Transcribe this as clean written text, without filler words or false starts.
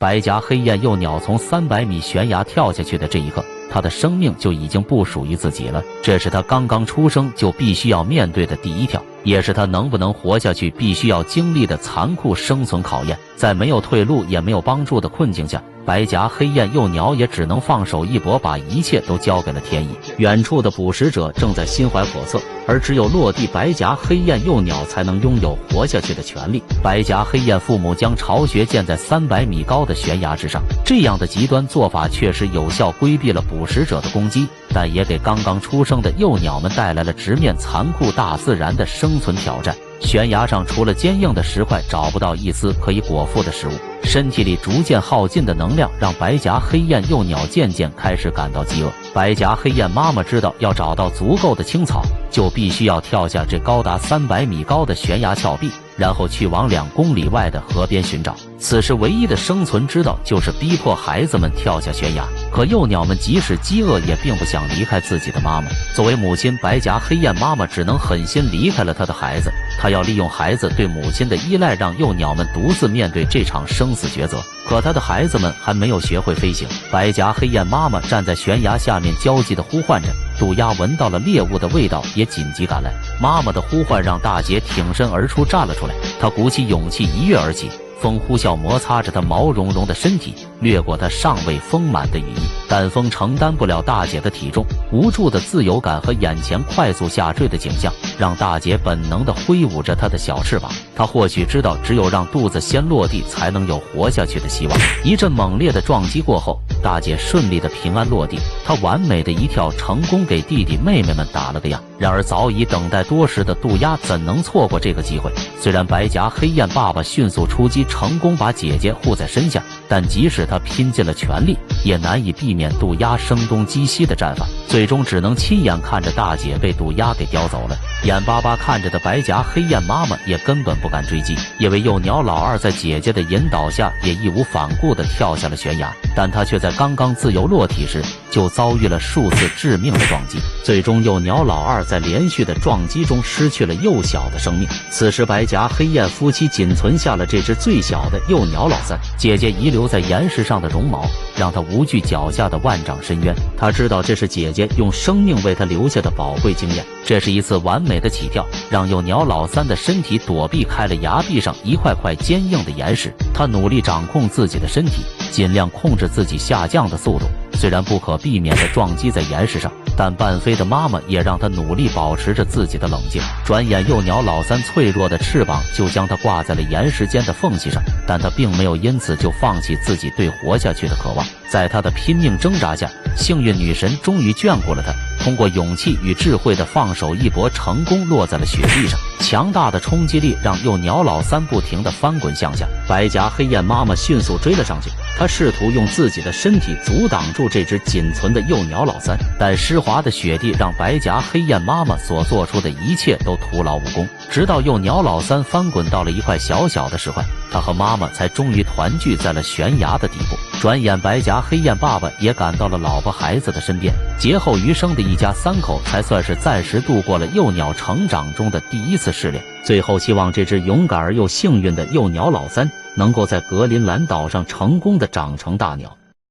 白颊黑燕幼鸟从300米悬崖跳下去的这一刻，它的生命就已经不属于自己了。这是它刚刚出生就必须要面对的第一条，也是它能不能活下去必须要经历的残酷生存考验。在没有退路也没有帮助的困境下，白颊黑燕幼鸟也只能放手一搏，把一切都交给了天意。远处的捕食者正在心怀叵测，而只有落地白颊黑燕幼鸟才能拥有活下去的权利。白颊黑燕父母将巢穴建在300米高的悬崖之上，这样的极端做法确实有效规避了捕食者的攻击，但也给刚刚出生的幼鸟们带来了直面残酷大自然的生存挑战。悬崖上除了坚硬的石块，找不到一丝可以果腹的食物，身体里逐渐耗尽的能量让白颊黑燕幼鸟渐渐开始感到饥饿。白颊黑燕妈妈知道，要找到足够的青草，就必须要跳下这高达300米高的悬崖峭壁，然后去往2公里外的河边寻找。此时唯一的生存之道就是逼迫孩子们跳下悬崖。可幼鸟们即使饥饿也并不想离开自己的妈妈。作为母亲，白颊黑燕妈妈只能狠心离开了她的孩子。她要利用孩子对母亲的依赖，让幼鸟们独自面对这场生死抉择。可她的孩子们还没有学会飞行。白颊黑燕妈妈站在悬崖下面焦急地呼唤着，渡鸦闻到了猎物的味道，也紧急赶来。妈妈的呼唤让大姐挺身而出站了出来，她鼓起勇气一跃而起，风呼啸摩擦着她毛茸茸的身体，掠过她尚未丰满的羽翼。但风承担不了大姐的体重，无助的自由感和眼前快速下坠的景象，让大姐本能地挥舞着她的小翅膀。她或许知道，只有让肚子先落地，才能有活下去的希望。一阵猛烈的撞击过后，大姐顺利的平安落地，她完美的一跳成功给弟弟妹妹们打了个样。然而早已等待多时的渡鸦怎能错过这个机会？虽然白颊黑燕爸爸迅速出击，成功把姐姐护在身下，但即使他拼尽了全力，也难以避免渡鸦声东击西的战法，最终只能亲眼看着大姐被渡鸦给叼走了。眼巴巴看着的白颊黑燕妈妈也根本不敢追击，因为幼鸟老二在姐姐的引导下也义无反顾地跳下了悬崖，但他却在刚刚自由落体时就遭遇了数次致命的撞击，最终幼鸟老二在连续的撞击中失去了幼小的生命。此时白颊黑燕夫妻仅存下了这只最小的幼鸟老三。姐姐遗留在岩石上的绒毛让他无惧脚下的万丈深渊，他知道这是姐姐用生命为他留下的宝贵经验。这是一次完美的起跳，让幼鸟老三的身体躲避开了崖壁上一块块坚硬的岩石。他努力掌控自己的身体，尽量控制自己下降的速度，虽然不可避免地撞击在岩石上，但半飞的妈妈也让他努力保持着自己的冷静。转眼幼鸟老三脆弱的翅膀就将他挂在了岩石间的缝隙上，但他并没有因此就放弃自己对活下去的渴望。在他的拼命挣扎下，幸运女神终于眷顾了他，通过勇气与智慧的放手一搏，成功落在了雪地上。强大的冲击力让幼鸟老三不停地翻滚向下，白颊黑燕妈妈迅速追了上去，她试图用自己的身体阻挡住这只仅存的幼鸟老三，但湿滑的雪地让白颊黑燕妈妈所做出的一切都徒劳无功。直到幼鸟老三翻滚到了一块小小的石块，他和妈妈才终于团聚在了悬崖的底部。转眼白颊黑燕爸爸也赶到了老婆孩子的身边，劫后余生的一家3口才算是暂时度过了幼鸟成长中的第一次试炼。最后希望这只勇敢而又幸运的幼鸟老三能够在格陵兰岛上成功的长成大鸟。